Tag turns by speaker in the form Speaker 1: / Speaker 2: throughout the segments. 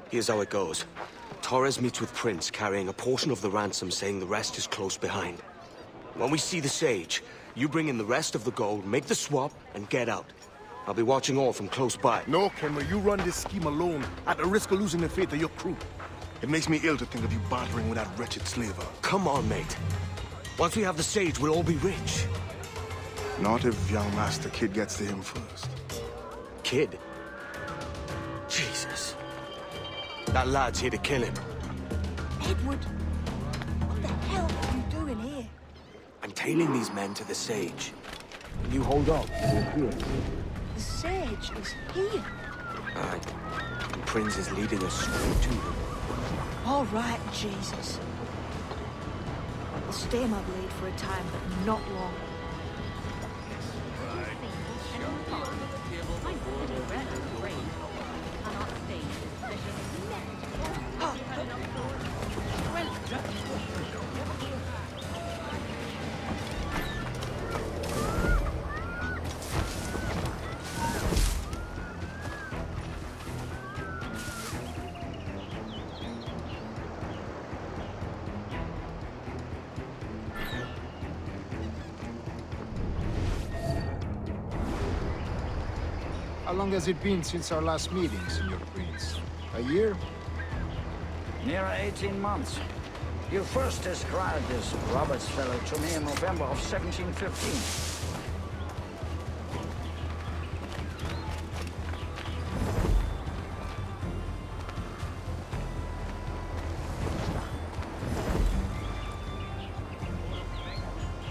Speaker 1: Here's how it goes. Torres meets with Prince, carrying a portion of the ransom, saying the rest is close behind. When we see the Sage, you bring in the rest of the gold, make the swap, and get out. I'll be watching all from close by.
Speaker 2: No, Kenway, you run this scheme alone, at the risk of losing the faith of your crew. It makes me ill to think of you bartering with that wretched slaver.
Speaker 1: Come on, mate. Once we have the Sage, we'll all be rich.
Speaker 2: Not if young Master Kid gets to him first.
Speaker 1: Kid? Jesus. That lad's here to kill him.
Speaker 3: Edward, what the hell are you doing here?
Speaker 1: I'm tailing these men to the Sage. You hold on. We're here.
Speaker 3: The Sage is here.
Speaker 1: Aye. And Prince is leading us straight to them.
Speaker 3: All right, Jesus. I'll stay my blade for a time, but not long.
Speaker 4: How long has it been since our last meeting, Senior Prince? A year?
Speaker 5: Near 18 months. You first described this Roberts fellow to me in November of 1715.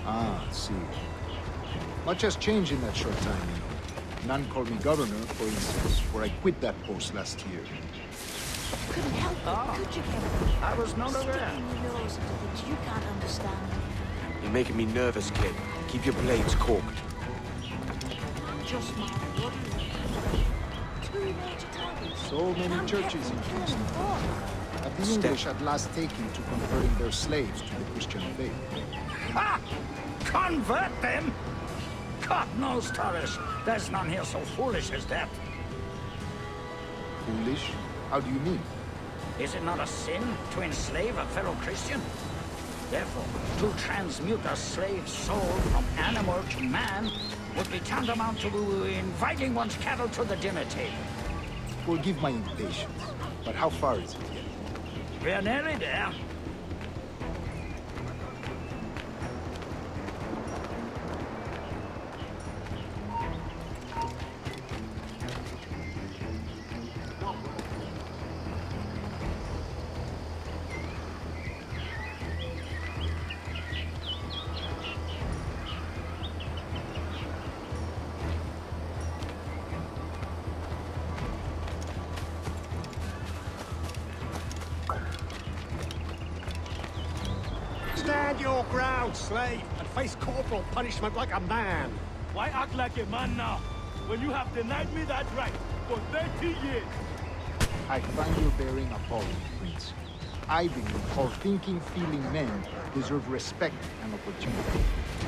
Speaker 4: Ah, I see. Much has changed in that short time, you know. None called me governor, for instance, where I quit that post last year.
Speaker 3: Couldn't help it, could you, Kevin?
Speaker 5: I was not aware.
Speaker 3: Sticking your nose into things you can't understand.
Speaker 1: You're making me nervous, kid. Keep your blades corked.
Speaker 3: Just my bloody two major titles.
Speaker 4: So many
Speaker 3: And I'm
Speaker 4: churches in
Speaker 3: kept from
Speaker 4: Kingston.
Speaker 3: killing more.
Speaker 4: Have the English at last taken to converting their slaves to the Christian faith?
Speaker 5: Ha! Convert them? God knows, Torres. There's none here so foolish as that.
Speaker 4: Foolish? How do you mean?
Speaker 5: Is it not a sin to enslave a fellow Christian? Therefore, to transmute a slave's soul from animal to man would be tantamount to inviting one's cattle to the dinner table.
Speaker 4: Forgive my impatience, but how far is it yet?
Speaker 5: We're nearly there.
Speaker 6: Stand your ground, slave, and face corporal punishment like a man.
Speaker 7: Why act like a man now, when you have denied me that right for 30 years?
Speaker 4: I find your bearing appalling, Prince. I believe all thinking, feeling men deserve respect and opportunity.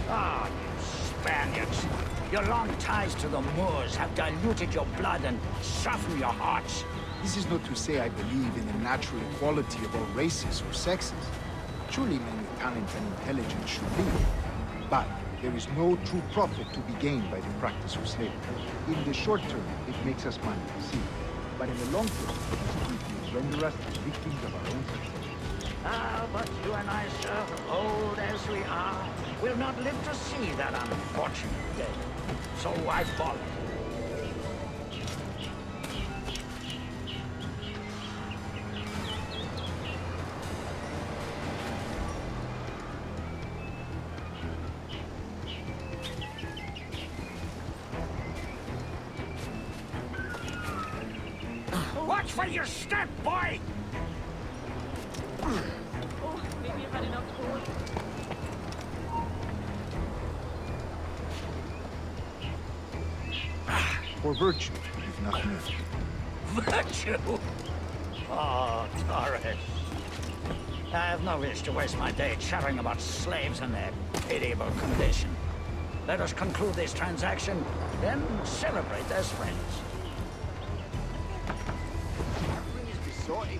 Speaker 5: Ah, you Spaniards. Your long ties to the Moors have diluted your blood and softened your hearts.
Speaker 4: This is not to say I believe in the natural equality of all races or sexes. Surely men with talent and intelligence should live. But there is no true profit to be gained by the practice of slavery. In the short term, it makes us money, see. But in the long term, it will render us the victims of our own success.
Speaker 5: Ah, but you and I, sir, old as we are, will not live to see that unfortunate day. So I follow. Watch for your step, boy!
Speaker 8: Oh, maybe I've had enough forward.
Speaker 4: For virtue, if nothing else.
Speaker 5: Virtue? Oh, Torres. I have no wish to waste my day chattering about slaves and their pitiable condition. Let us conclude this transaction, then celebrate as friends.
Speaker 4: soy.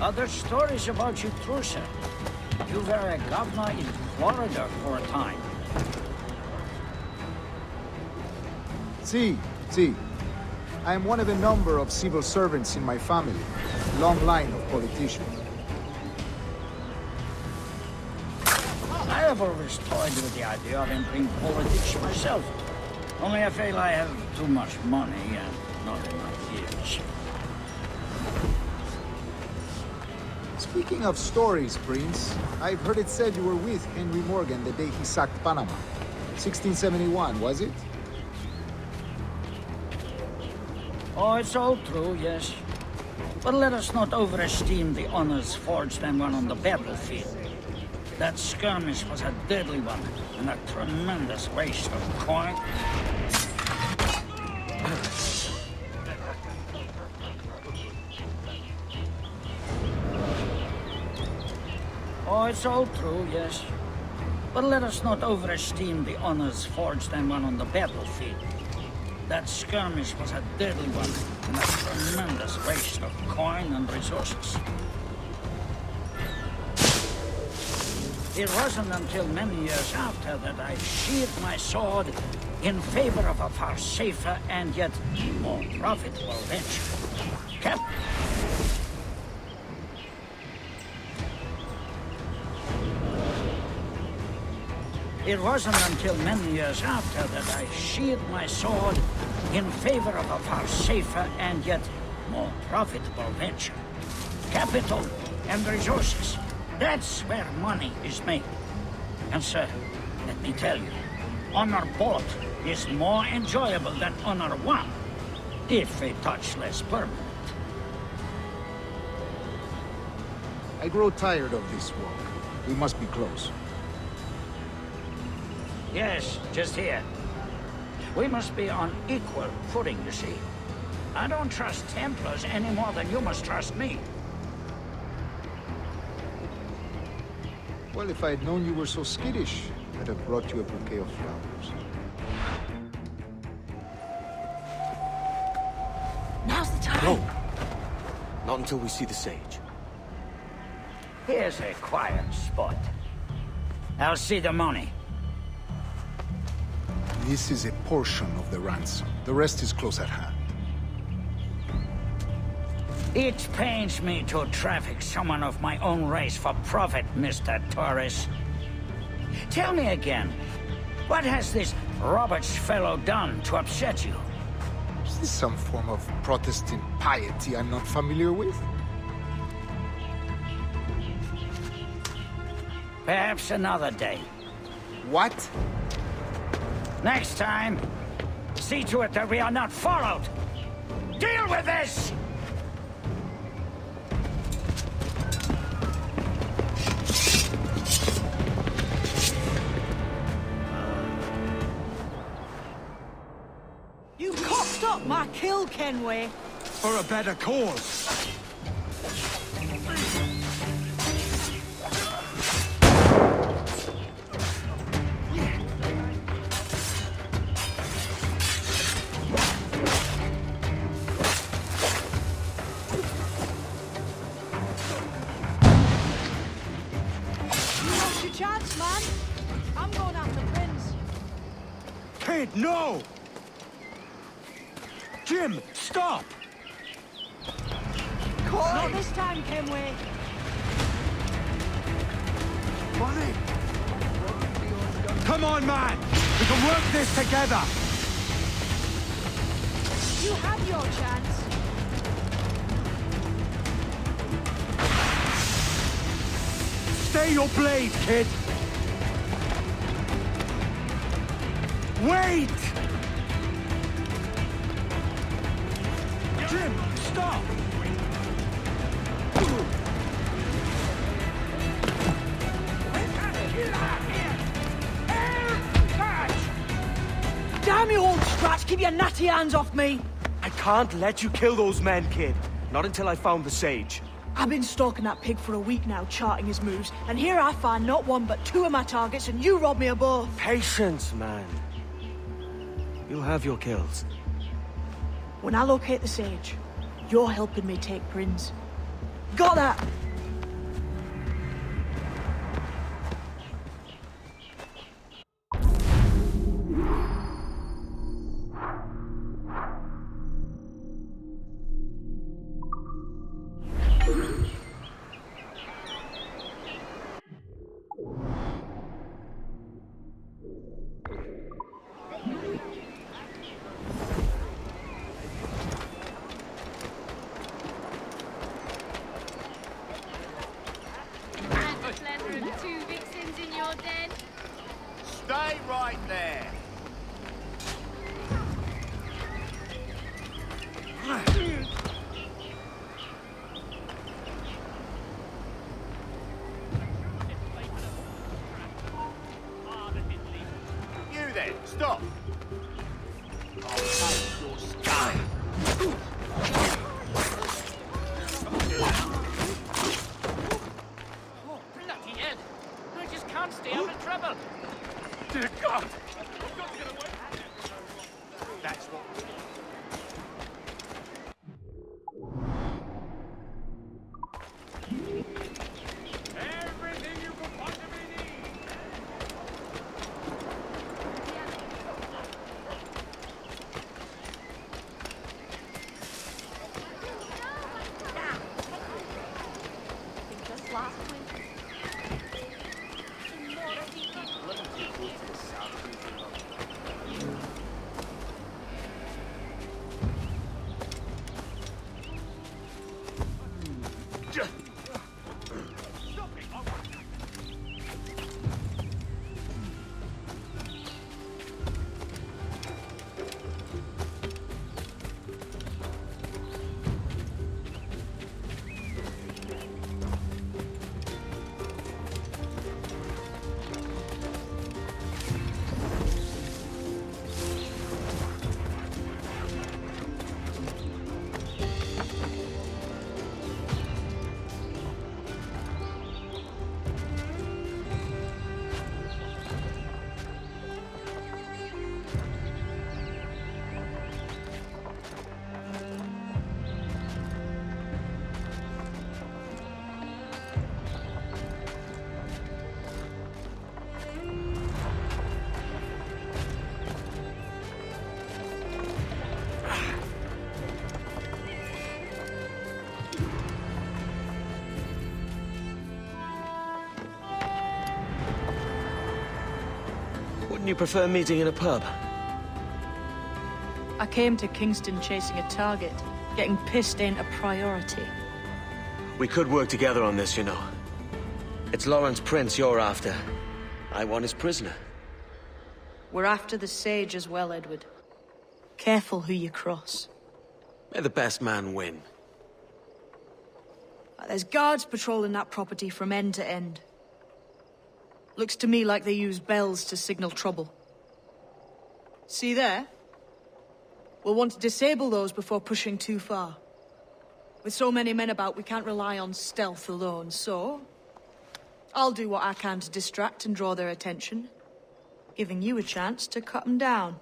Speaker 5: Other stories about you, too, sir. You were a governor in Florida for a time.
Speaker 4: See. I am one of a number of civil servants in my family. Long line of politicians.
Speaker 5: I have always toyed with the idea of entering politics myself. Only I feel I have too much money and not enough years.
Speaker 4: Speaking of stories, Prince, I've heard it said you were with Henry Morgan the day he sacked Panama. 1671, was it?
Speaker 5: Oh, it's all true, yes. But let us not overesteem the honors forged and won on the battlefield. That skirmish was a deadly one, and a tremendous waste of coin. Oh, it's all true, yes. But let us not overesteem the honors forged and won on the battlefield. That skirmish was a deadly one, and a tremendous waste of coin and resources. It wasn't until many years after that I sheathed my sword in favor of a far safer and yet more profitable venture. It wasn't until many years after that I sheathed my sword in favor of a far safer and yet more profitable venture. Capital and resources. That's where money is made. And sir, let me tell you, honor bought is more enjoyable than honor won, if a touch less permanent.
Speaker 4: I grow tired of this walk. We must be close.
Speaker 5: Yes, just here. We must be on equal footing, you see. I don't trust Templars any more than you must trust me.
Speaker 4: Well, if I had known you were so skittish, I'd have brought you a bouquet of flowers.
Speaker 3: Now's the time.
Speaker 1: No. Not until we see the sage.
Speaker 5: Here's a quiet spot. I'll see the money.
Speaker 4: This is a portion of the ransom. The rest is close at hand.
Speaker 5: It pains me to traffic someone of my own race for profit, Mr. Torres. Tell me again, what has this Roberts fellow done to upset you?
Speaker 4: Is this some form of Protestant piety I'm not familiar with?
Speaker 5: Perhaps another day.
Speaker 4: What?
Speaker 5: Next time, see to it that we are not followed. Deal with this!
Speaker 3: You cocked up my kill, Kenway.
Speaker 6: For a better cause.
Speaker 3: Chance, man. I'm going after Prince.
Speaker 6: Kid, no! Jim, stop!
Speaker 3: Not this time, Kenway.
Speaker 6: Money! Come on, man! We can work this together!
Speaker 3: You had your chance.
Speaker 6: Stay your blade, kid! Wait! Jim, stop!
Speaker 3: Damn you, old scratch! Keep your natty hands off me!
Speaker 1: I can't let you kill those men, kid. Not until I found the sage.
Speaker 3: I've been stalking that pig for a week now, charting his moves, and here I find not one but two of my targets, and you rob me of both.
Speaker 1: Patience, man. You'll have your kills.
Speaker 3: When I locate the sage, you're helping me take Prince. Got that?
Speaker 8: Two vixens in your den.
Speaker 6: Stay right there. You then, stop. I'll take your skull.
Speaker 5: Oh, bloody hell. I just can't stay out of trouble. Dear God. I've got to get away.
Speaker 6: That's what...
Speaker 7: Everything you could possibly need.
Speaker 8: Think just last winter. Some more people.
Speaker 1: Wouldn't you prefer meeting in a pub?
Speaker 3: I came to Kingston chasing a target. Getting pissed ain't a priority.
Speaker 1: We could work together on this, you know. It's Lawrence Prince you're after. I want his prisoner.
Speaker 3: We're after the sage as well, Edward. Careful who you cross.
Speaker 1: May the best man win.
Speaker 3: There's guards patrolling that property from end to end. Looks to me like they use bells to signal trouble. See there? We'll want to disable those before pushing too far. With so many men about, we can't rely on stealth alone, so... I'll do what I can to distract and draw their attention, giving you a chance to cut them down.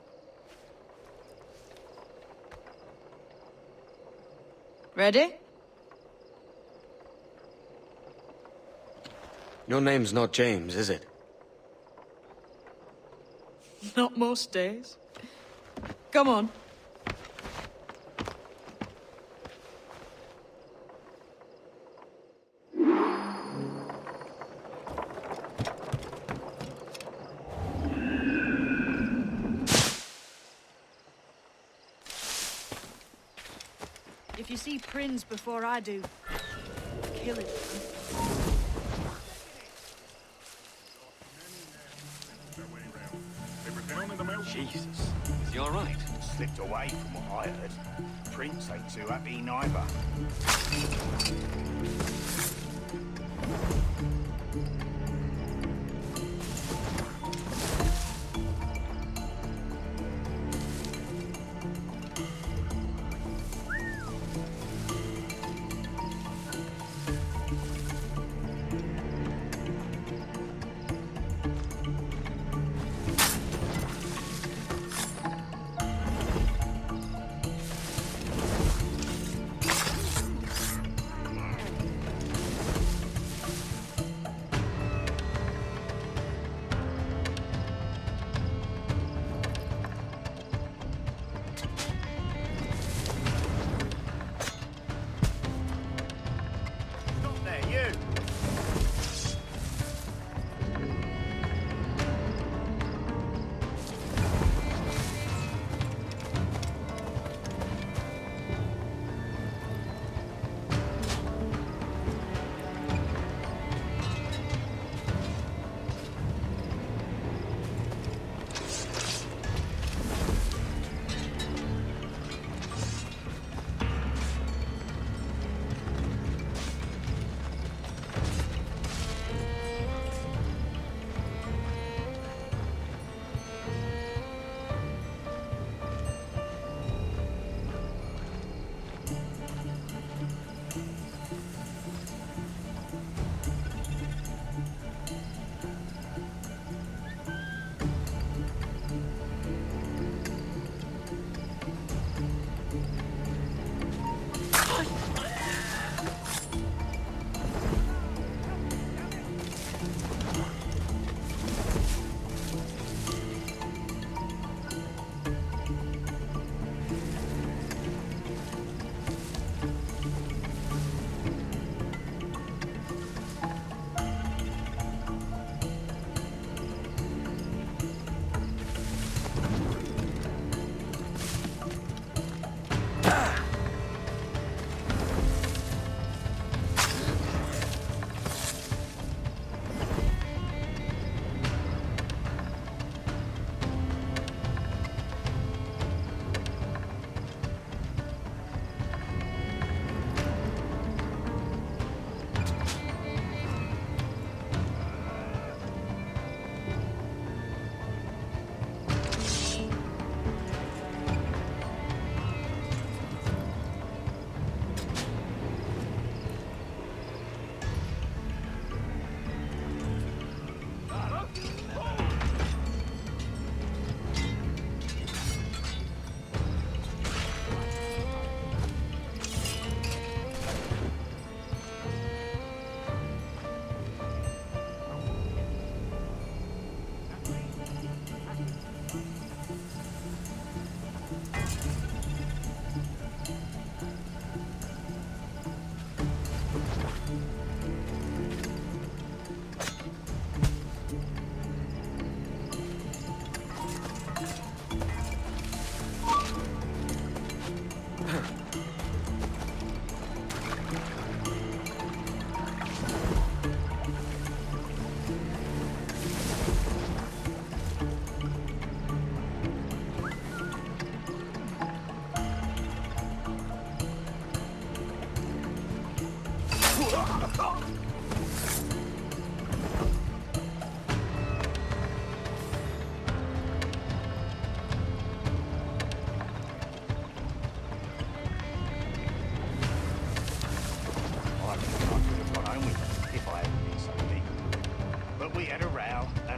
Speaker 3: Ready?
Speaker 1: Your name's not James, is it?
Speaker 3: Not most days. Come on. If you see Prince before I do, kill him.
Speaker 6: Jesus, is he all right? Slipped away from what I heard. Prince ain't too happy neither.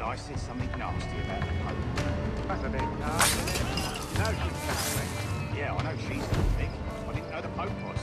Speaker 6: I said something nasty about the Pope.
Speaker 4: That's a bit nasty. You know she's Catholic.
Speaker 6: Yeah, I know she's Catholic. I didn't know the Pope was.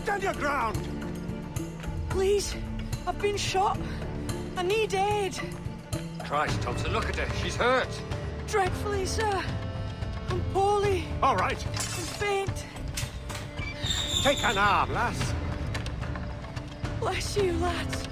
Speaker 2: Stand your ground!
Speaker 3: Please, I've been shot. I need aid.
Speaker 9: Christ, Thompson, look at her. She's hurt.
Speaker 3: Dreadfully, sir. I'm poorly.
Speaker 2: All right,
Speaker 3: I'm faint.
Speaker 2: take an arm, lass.
Speaker 3: Bless you, lads.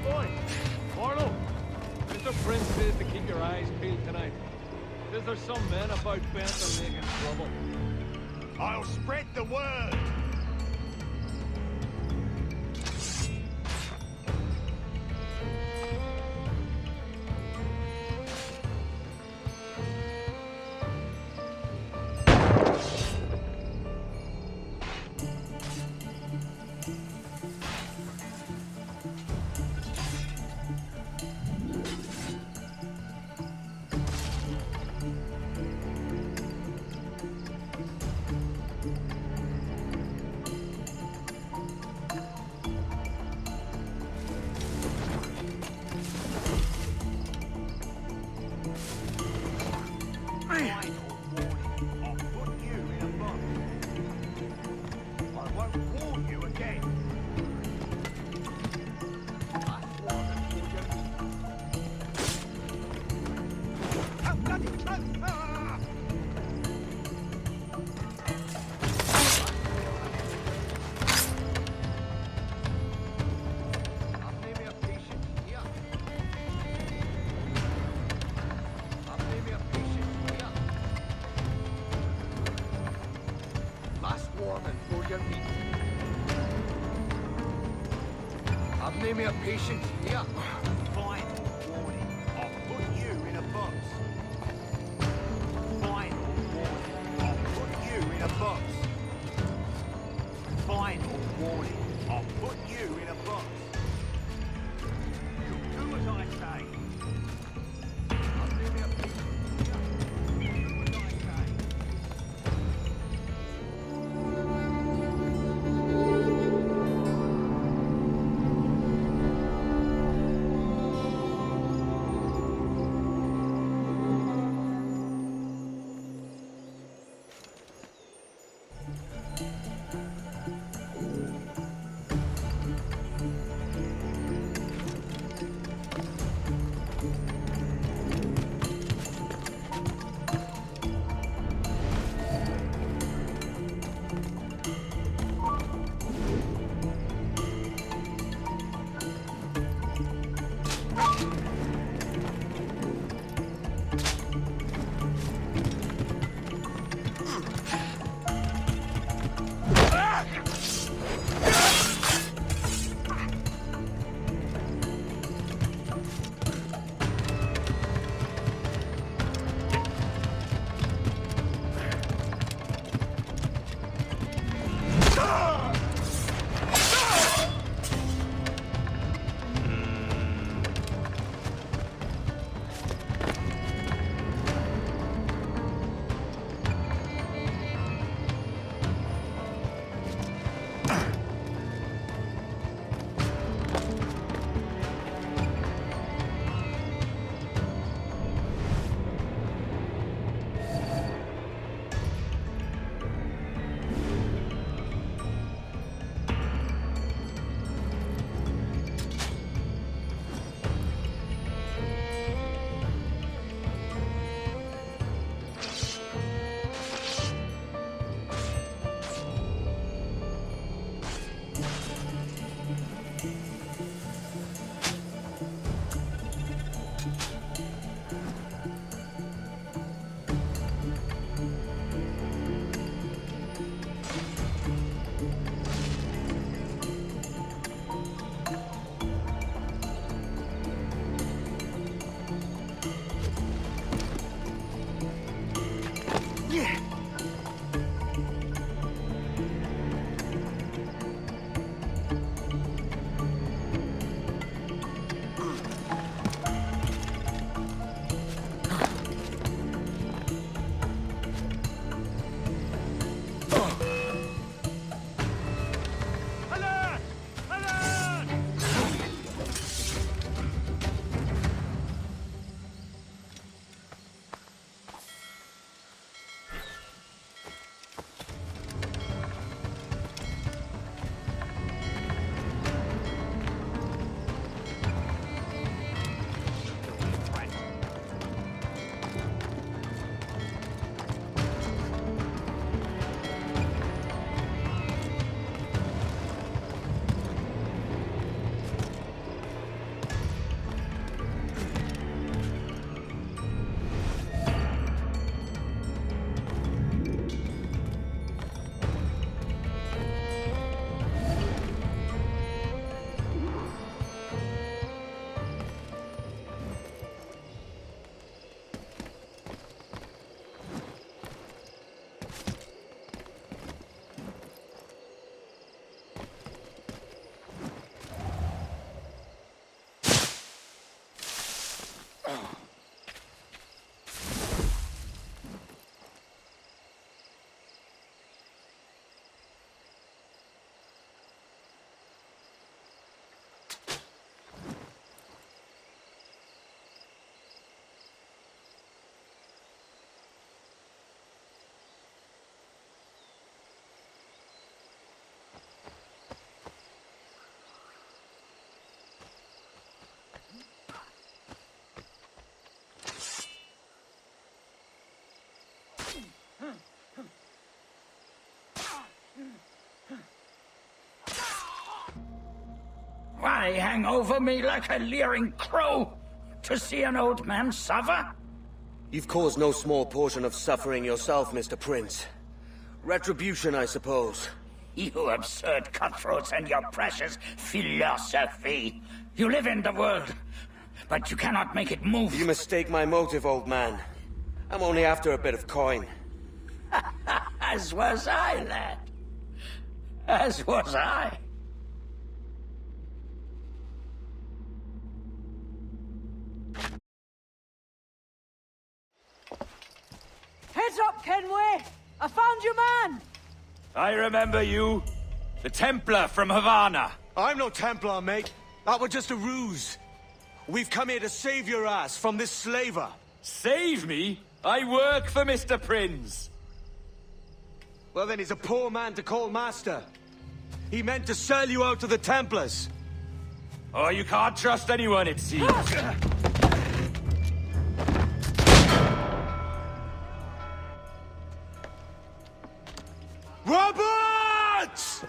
Speaker 7: Boy, Marlowe, Mr. Prince says to keep your eyes peeled tonight. Says there's some men about bent on making trouble.
Speaker 6: I'll spread the word.
Speaker 9: name me a patient here.
Speaker 6: Final warning. I'll put you in a box. Final warning. I'll put you in a box. Final warning. I'll put you in a box. You'll do as I say. Name me a patient here. Do as I say.
Speaker 5: Why hang over me like a leering crow? To see an old man suffer?
Speaker 1: You've caused no small portion of suffering yourself, Mr. Prince. Retribution, I suppose.
Speaker 5: You absurd cutthroats and your precious philosophy. You live in the world, but you cannot make it move.
Speaker 1: You mistake my motive, old man. I'm only after a bit of coin.
Speaker 5: As was I, lad. As was I.
Speaker 3: Heads up, Kenway! I found your man!
Speaker 10: I remember you. The Templar from Havana.
Speaker 1: I'm no Templar, mate. That was just a ruse. We've come here to save your ass from this slaver.
Speaker 10: Save me? I work for Mr. Prince.
Speaker 1: Well, then he's a poor man to call master. He meant to sell you out to the Templars.
Speaker 10: Oh, you can't trust anyone, it seems.
Speaker 1: Roberts!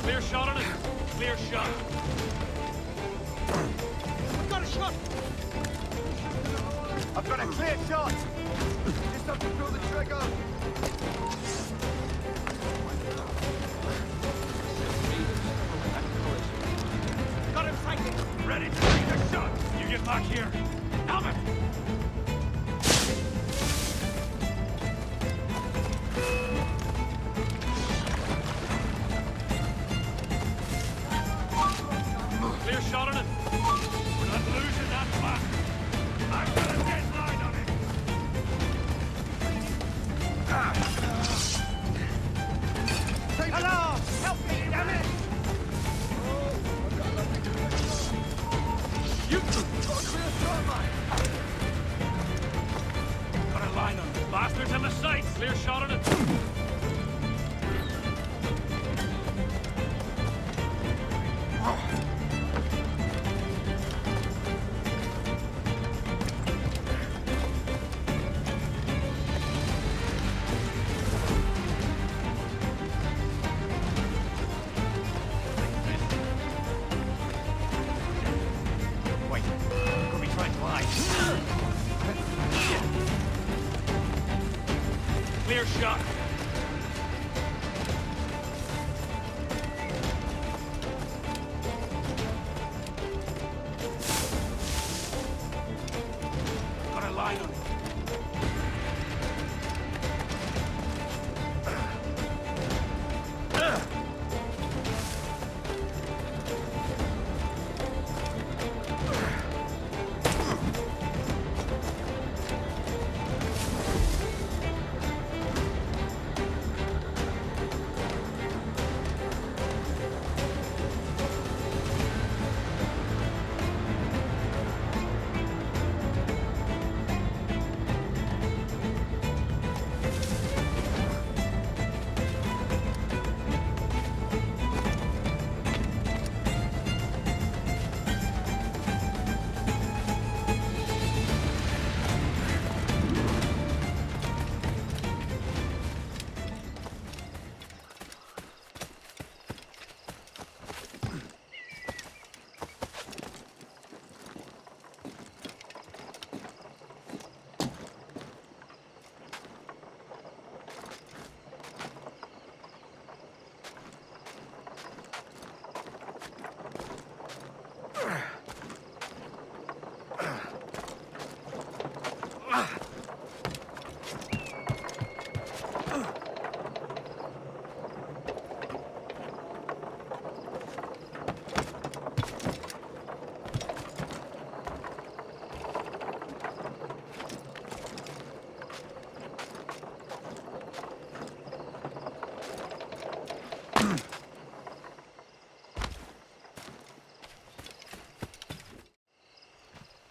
Speaker 7: Clear shot on it. Clear shot.
Speaker 2: I've got a shot! I've got a clear shot! Just have to pull the trigger!
Speaker 7: Got him sighted. Ready to take the shot. You get back here. Helmet. Clear shot on it. We're not losing that flat. I've got a deadline on it.
Speaker 2: Hello! Help me, damn it!
Speaker 7: You
Speaker 2: Got a clear shot, man!
Speaker 7: got a line on it. Bastards in the sights. Clear shot on it. Wait. Could be trying to hide. Clear shot. Got a line on it.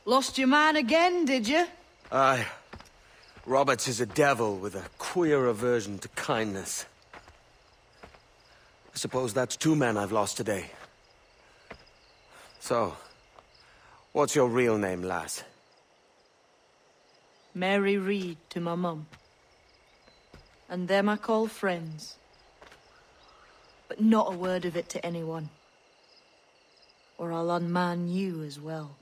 Speaker 3: Lost your man again, did you?
Speaker 1: Aye. Roberts is a devil with a queer aversion to kindness. I suppose that's 2 men I've lost today. So, what's your real name, lass?
Speaker 3: Mary Reed to my mum. And them I call friends. But not a word of it to anyone. Or I'll unman you as well.